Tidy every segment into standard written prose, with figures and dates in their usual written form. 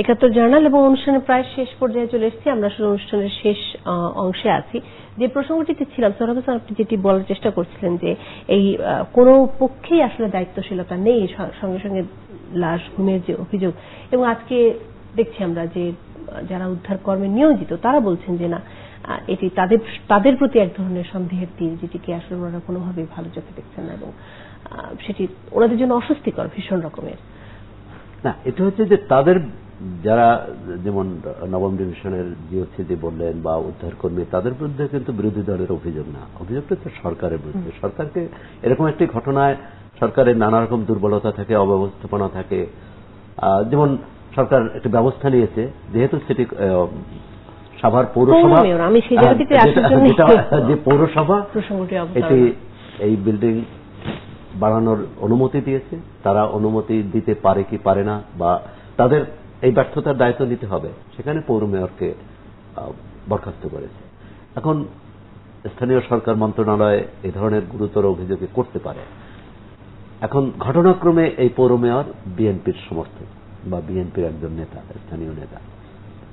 একাত্তর জার্নাল এবং অনুষ্ঠানের প্রায় শেষ পর্যায়ে চলে এসেছি। আমরা আসলে অনুষ্ঠানের শেষ অংশে আছি। যে প্রসঙ্গটিতে ছিলাম, সোহরাব হোসেন আপনি যেটি বলার চেষ্টা করছিলেন যে এই কোনো পক্ষেই আসলে দায়িত্বশীলতা নেই, সঙ্গে সঙ্গে লাশ গুমের যে অভিযোগ, এবং আজকে দেখছি আমরা যে যারা উদ্ধার কর্মে নিয়োজিত তারা বলছেন যে না, এটি তাদের প্রতি এক ধরনের সন্দেহের তীর, যেটিকে আসলে ওনারা কোনোভাবেই ভালো চোখে দেখছেন না, এবং সেটি ওনাদের জন্য অস্বস্তিকর ভীষণ রকমের। না, এটা হচ্ছে যে তাদের যারা যেমন নবম ডিভিশনের জিওসিডি বললেন বা উদ্ধারকর্মী, তাদের বিরুদ্ধে কিন্তু বিরোধী দলের অভিযোগ না, অভিযোগটা তো সরকারের বিরুদ্ধে। সরকারকে এরকম একটি ঘটনায় সরকারের নানা রকম দুর্বলতা থাকে, অব্যবস্থাপনা থাকে। যেমন সরকার একটি ব্যবস্থা নিয়েছে, যেহেতু সেটি সাভার পৌরসভা, যে পৌরসভা এটি এই বিল্ডিং বাড়ানোর অনুমতি দিয়েছে, তারা অনুমতি দিতে পারে কি পারে না, বা তাদের এই ব্যর্থতার দায়িত্ব নিতে হবে, সেখানে পৌর মেয়রকে বরখাস্ত করেছে। এখন স্থানীয় সরকার মন্ত্রণালয় এই ধরনের গুরুতর অভিযোগে করতে পারে। এখন ঘটনাক্রমে এই পৌর মেয়র বিএনপির সমর্থক বা বিএনপির একজন নেতা, স্থানীয় নেতা।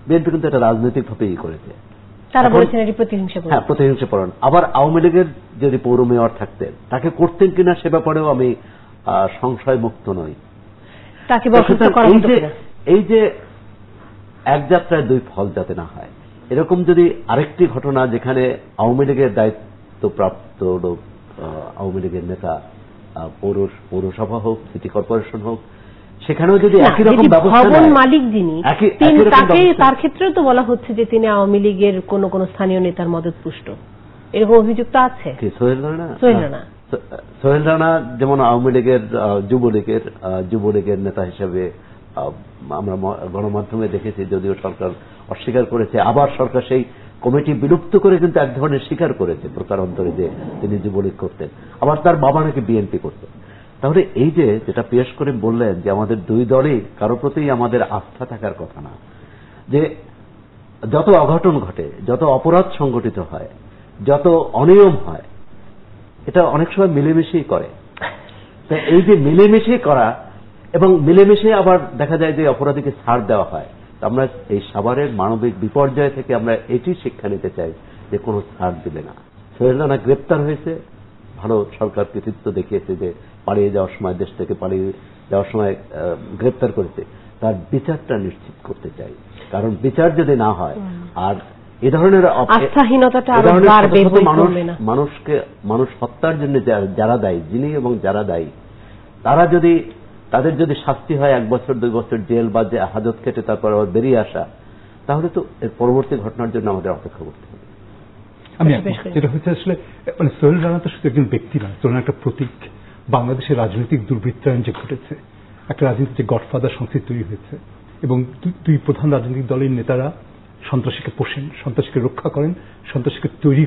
বিএনপি কিন্তু এটা রাজনৈতিকভাবেই করেছে, তারা বলেছেন এটি প্রতিহিংসা। হ্যাঁ, প্রতিহিংসাপরণ। আবার আওয়ামী লীগের যদি পৌর মেয়র থাকতেন, তাকে করতেন কিনা সে ব্যাপারেও আমি সংশয় মুক্ত নই। এই যে এক যাত্রায় দুই ফল যাতে না হয়, এরকম যদি আরেকটি ঘটনা যেখানে আওয়ামী লীগের দায়িত্বপ্রাপ্ত লোক, আওয়ামী লীগের নেতা, পৌরসভা হোক, সিটি কর্পোরেশন হোক, সেখানেও যদি একই রকম ব্যবস্থা, মালিক যিনি তার ক্ষেত্রেও তো বলা হচ্ছে যে তিনি আওয়ামী লীগের কোন কোন স্থানীয় নেতার মদতপুষ্ট, এরকম অভিযোগ তো আছে। সোহেল রানা যেমন আওয়ামী লীগের যুবলীগের নেতা হিসেবে আমরা গণমাধ্যমে দেখেছি, যদিও সরকার অস্বীকার করেছে, আবার সরকার সেই কমিটি বিলুপ্ত করে কিন্তু এক ধরনের স্বীকার করেছে প্রকারান্তরে যে তিনি যুবলীগ করতেন, আবার তার বাবা নাকি বিএনপি করতেন। তাহলে এই যে যেটা পেশ করে বললেন যে আমাদের দুই দলই কারো প্রতি আমাদের আস্থা থাকার কথা না, যে যত অঘটন ঘটে, যত অপরাধ সংগঠিত হয়, যত অনিয়ম হয়, এটা অনেক সময় মিলেমিশেই করে। তো এই যে মিলেমিশে করা এবং মিলেমিশে আবার দেখা যায় যে অপরাধীকে ছাড় দেওয়া হয়, আমরা এই সাভারের মানবিক বিপর্যয় থেকে আমরা এটি শিক্ষা নিতে চাই যে কোনো ছাড় দিবে না। সোহেল রানা গ্রেপ্তার হয়েছে, ভালো সরকার কৃতিত্ব দেখিয়েছে যে পালিয়ে যাওয়ার সময়, দেশ থেকে পালিয়ে যাওয়ার সময় গ্রেপ্তার করেছে, তার বিচারটা নিশ্চিত করতে চাই। কারণ বিচার যদি না হয় আর এ ধরনের মানুষ হত্যার জন্য যারা দায়ী, যিনি এবং যারা দায়ী, তাদের যদি শাস্তি হয় 1 বছর 2 বছর জেল বা হাজত খেটে তারপর বেরিয়ে আসা, তাহলে তো এর পরবর্তী ঘটনার জন্য আমাদের অপেক্ষা করতে হবে। আমি যেটা হচ্ছে আসলে মানে সোহেল রানা তো শুধু একজন ব্যক্তি নয়, সোহেল একটা প্রতীক। বাংলাদেশের রাজনৈতিক দুর্বৃত্তায়ন যে ঘটেছে, একটা রাজনীতির যে গডফাদার সংস্কৃতি তৈরি হয়েছে, এবং দুই প্রধান রাজনৈতিক দলের নেতারা সন্ত্রাসীকে পোষেন, সন্ত্রাসীকে রক্ষা করেন, সন্ত্রাসীকে তৈরি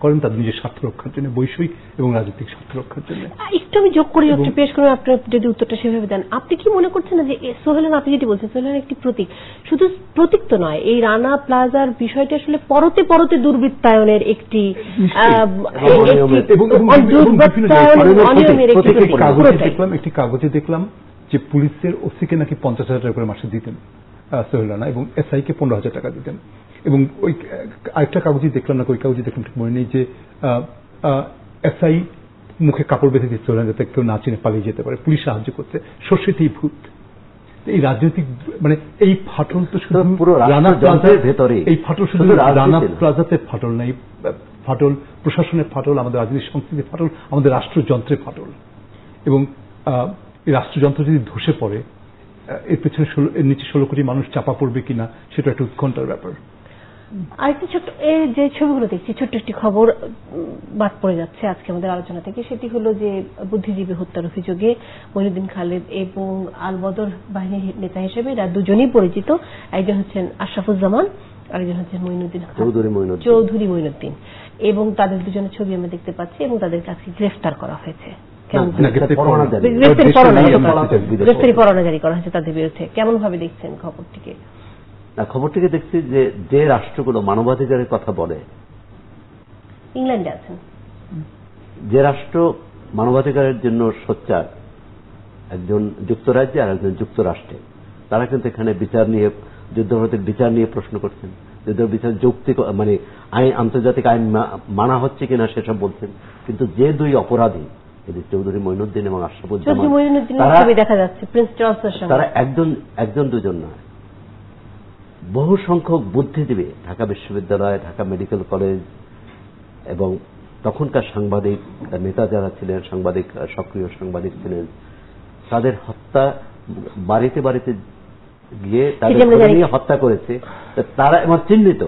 করেন তাদের নিজের স্বার্থ রক্ষার জন্য, বৈষয়িক এবং রাজনৈতিক স্বার্থ রক্ষার জন্য। একটু আমি যোগ করি, পেশ করে আপনি যদি উত্তরটা সেভাবে দেন, আপনি কি মনে করছেন না যে সোহেল রানা, আপনি যেটি বলছেন, সোহেল রানা একটি প্রতীক, শুধু প্রতীক তো নয়, এই রানা প্লাজার বিষয়টি আসলে পরতে পরতে দুর্বৃত্তায়নের একটি একটি কাগজে দেখলাম যে পুলিশের ওসিকে নাকি 50,000 টাকা করে মাসে দিতেন সোহেল রানা, এবং এসআই কে 15,000 টাকা দিতেন। এবং ওই আরেকটা কাগজে দেখলাম, না ওই কাগজে দেখলাম ঠিক মনে নেই, যে এসআই মুখে কাপড় বেঁধে দিচ্ছে সোহেল রানা যাতে কেউ না চিনে পালিয়ে যেতে পারে, পুলিশ সাহায্য করছে। সর্ষেতেই ভূত। এই রাজনৈতিক মানে এই ফাটল তো শুধু রানা প্লাজার ভেতরে, এই ফাটল শুধু রানা প্লাজাতে ফাটল নাই, ফাটল প্রশাসনের ফাটল, আমাদের রাজনৈতিক সংস্কৃতির ফাটল, আমাদের রাষ্ট্রযন্ত্রের ফাটল। এবং এই রাষ্ট্রযন্ত্র যদি ধসে পড়ে, এর পেছনে এর নিচে 16 কোটি মানুষ চাপা পড়বে কিনা সেটা একটা উৎকণ্ঠার ব্যাপার। আরেকটি ছোট্ট এই যে ছবিগুলো দেখছি, ছোট্ট একটি খবর বাদ পড়ে যাচ্ছে আজকে আমাদের আলোচনা থেকে, সেটি হলো যে বুদ্ধিজীবী হত্যার অভিযোগে মঈনুদ্দিন খালেদ এবং আল বদর বাহিনীর নেতা হিসেবে এরা দুজনেই পরিচিত। একজন হচ্ছেন আশরাফুজ্জামান, আরেকজন হচ্ছেন চৌধুরী মঈনুদ্দিন, এবং তাদের দুজনের ছবি আমরা দেখতে পাচ্ছি, এবং তাদের কাছে গ্রেফতার করা হয়েছে। গ্রেফতারি পরোয়ানা জারি করা হয়েছে তাদের বিরুদ্ধে। কেমন ভাবে দেখছেন খবরটিকে? খবরটিকে দেখছি যে রাষ্ট্রগুলো মানবাধিকারের কথা বলে, ইংল্যান্ডে আছেন, যে রাষ্ট্র মানবাধিকারের জন্য সোচ্চার, একজন যুক্তরাজ্যে আর একজন যুক্তরাষ্ট্রে, তারা কিন্তু এখানে বিচার নিয়ে, যুদ্ধাপরাধীর বিচার নিয়ে প্রশ্ন করছেন, যুদ্ধ বিচার যৌক্তিক মানে আইন, আন্তর্জাতিক আইন মানা হচ্ছে কিনা সেসব বলছেন। কিন্তু যে দুই অপরাধী, চৌধুরী মঈনুদ্দিন এবং আশরাফুজ্জামান, দেখা যাচ্ছে তারা একজন দুজন নয়, বহু সংখ্যক বুদ্ধিজীবী, ঢাকা বিশ্ববিদ্যালয়, ঢাকা মেডিকেল কলেজ এবং তখনকার সাংবাদিক নেতা যারা ছিলেন, সাংবাদিক, সক্রিয় সাংবাদিক ছিলেন, তাদের হত্যা বাড়িতে বাড়িতে গিয়ে তাদের নিয়ে হত্যা করেছে। তারা এবং চিহ্নিত,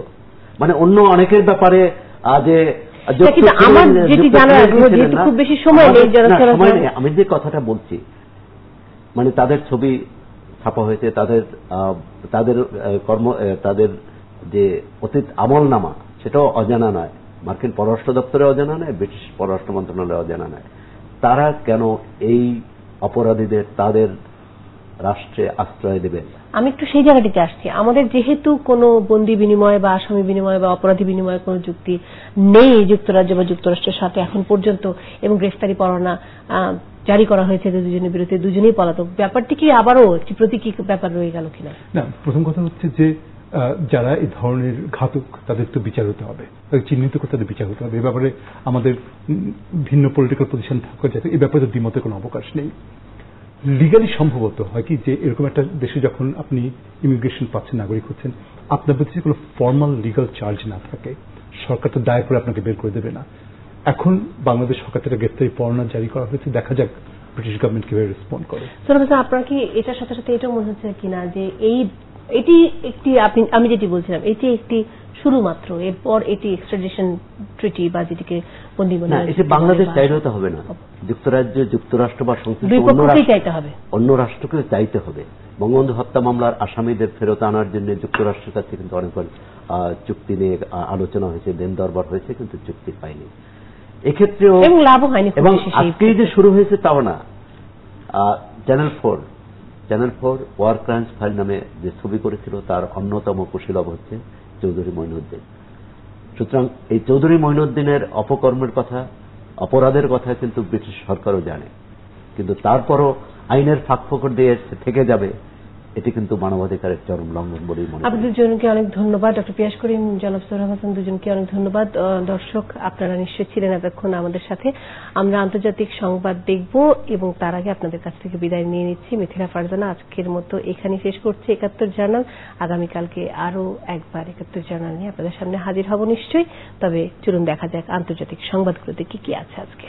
মানে অন্য অনেকের ব্যাপারে আমি যে কথাটা বলছি, মানে তাদের ছবি ছাপা হয়েছে, তাদের যে অতীত আমল নামা সেটাও অজানা নয়, মার্কিন পররাষ্ট্র দপ্তরে অজানা নয়, ব্রিটিশ পররাষ্ট্র মন্ত্রণালয়ে অজানা নয়। তারা কেন এই অপরাধীদের তাদের রাষ্ট্রে আশ্রয় দেবেন? আমি একটু সেই জায়গাটিতে আসছি। আমাদের যেহেতু কোনো বন্দী বিনিময় বা আসামি বিনিময় বা অপরাধী বিনিময়ের কোনো চুক্তি নেই যুক্তরাজ্য বা যুক্তরাষ্ট্রের সাথে এখন পর্যন্ত, এবং গ্রেফতারি পরোয়ানা জারি করা হয়েছে দুজনের বিরুদ্ধে, দুজনেই পলাতক, ব্যাপারটি কি আবারও একটি প্রতীকী ব্যাপার রয়ে গেল কিনা? না, প্রথম কথা হচ্ছে যে যারা এই ধরনের ঘাতক তাদের তো বিচার হতে হবে, তাদের চিহ্নিত করে তাদের বিচার হতে হবে। এ ব্যাপারে আমাদের ভিন্ন পলিটিক্যাল পজিশন থাকা যাতে এই ব্যাপারে দ্বিমতের কোনো অবকাশ নেই। লিগালি সম্ভবত হয় কি যে এরকম একটা দেশে যখন আপনি ইমিগ্রেশন পাচ্ছেন, নাগরিক হচ্ছেন, আপনার প্রতি কোনো ফর্মাল লিগাল চার্জ না থাকে, সরকার তো দায় করে আপনাকে বের করে দেবে না। এখন বাংলাদেশ সরকার থেকে গ্রেফতারি পরোয়ানা জারি করা হয়েছে, দেখা যাক ব্রিটিশ গভর্নমেন্ট কিভাবে রেসপন্ড করে। আপনার কি এটার সাথে সাথে এটাও মনে হচ্ছে কিনা যে এটি একটি, আমি যেটি বলছিলাম, এটি একটি শুরু মাত্র, এরপর এটি এক্সট্রাডিশন ট্রিটি বা যেটিকে বন্দী মনে হয়, এটি বাংলাদেশ চাইলে হতে হবে না, যুক্তরাজ্য, যুক্তরাষ্ট্র বা সংশ্লিষ্ট অন্য রাষ্ট্রকেও চাইতে হবে। বঙ্গবন্ধু হত্যা মামলার আসামিদের ফেরত আনার জন্য যুক্তরাষ্ট্রের কাছে কিন্তু অনেকবার চুক্তি নিয়ে আলোচনা হয়েছে, দেন দরবার হয়েছে, কিন্তু চুক্তি পায়নি। এক্ষেত্রেও লাভ হয়নি। এবং আজকে যে শুরু হয়েছে তাও না, চ্যানেল 4 ওয়ার ক্রাইমস ফাইল নামে যে ছবি করেছিল তার অন্যতম কুশীলব হচ্ছে চৌধুরী মঈনুদ্দিন। সুতরাং এই চৌধুরী মঈনুদ্দিনের অপকর্মের কথা, অপরাধের কথা কিন্তু ব্রিটিশ সরকারও জানে, কিন্তু তারপরও আইনের ফাঁকফোকর দিয়ে থেকে যাবে, এটি কিন্তু মানবাধিকারের চরম লঙ্ঘন বলেই মনে হয়। আপনাদের দুজনকে অনেক ধন্যবাদ, ডক্টর পিয়াস করিম, জনাব সোহরাব হাসান, দুজনকে অনেক ধন্যবাদ। দর্শক, আপনারা নিশ্চয়ই ছিলেন এতক্ষণ আমাদের সাথে। আমরা আন্তর্জাতিক সংবাদ দেখব এবং তার আগে আপনাদের কাছ থেকে বিদায় নিয়ে নিচ্ছি। মিথিলা ফারজানা আজকের মতো এখানে শেষ করছে ৭১ জার্নাল। আগামীকালকে আরো একবার ৭১ জার্নাল নিয়ে আপনাদের সামনে হাজির হব নিশ্চয়ই। তবে চলুন দেখা যাক আন্তর্জাতিক সংবাদগুলোতে কি কি আছে আজকে।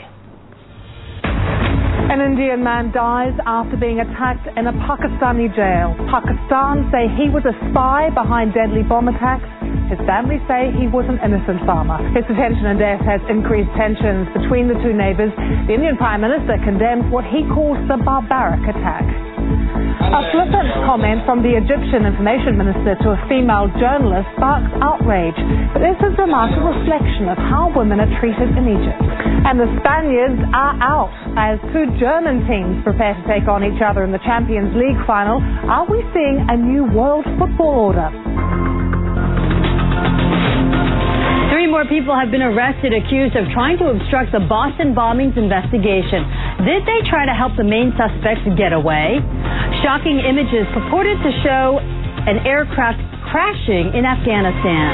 An Indian man dies after being attacked in a Pakistani jail. Pakistan say he was a spy behind deadly bomb attacks. His family say he was an innocent farmer. His detention and death has increased tensions between the two neighbours. The Indian Prime Minister condemns what he calls the barbaric attack. A flippant comment from the Egyptian information minister to a female journalist sparks outrage. But this is a remarkable reflection of how women are treated in Egypt. And the Spaniards are out as two German teams prepare to take on each other in the Champions League final. Are we seeing a new world football order? 3 more people have been arrested accused of trying to obstruct the Boston bombings investigation. Did they try to help the main suspects get away? Shocking images purported to show an aircraft crashing in Afghanistan.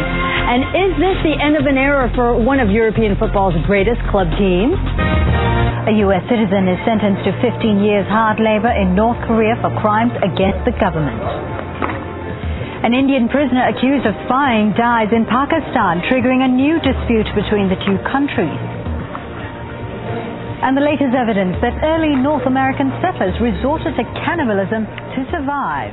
And is this the end of an era for one of European football's greatest club teams? A U.S. citizen is sentenced to 15 years hard labor in North Korea for crimes against the government. An Indian prisoner accused of spying dies in Pakistan, triggering a new dispute between the two countries. And the latest evidence that early North American settlers resorted to cannibalism to survive.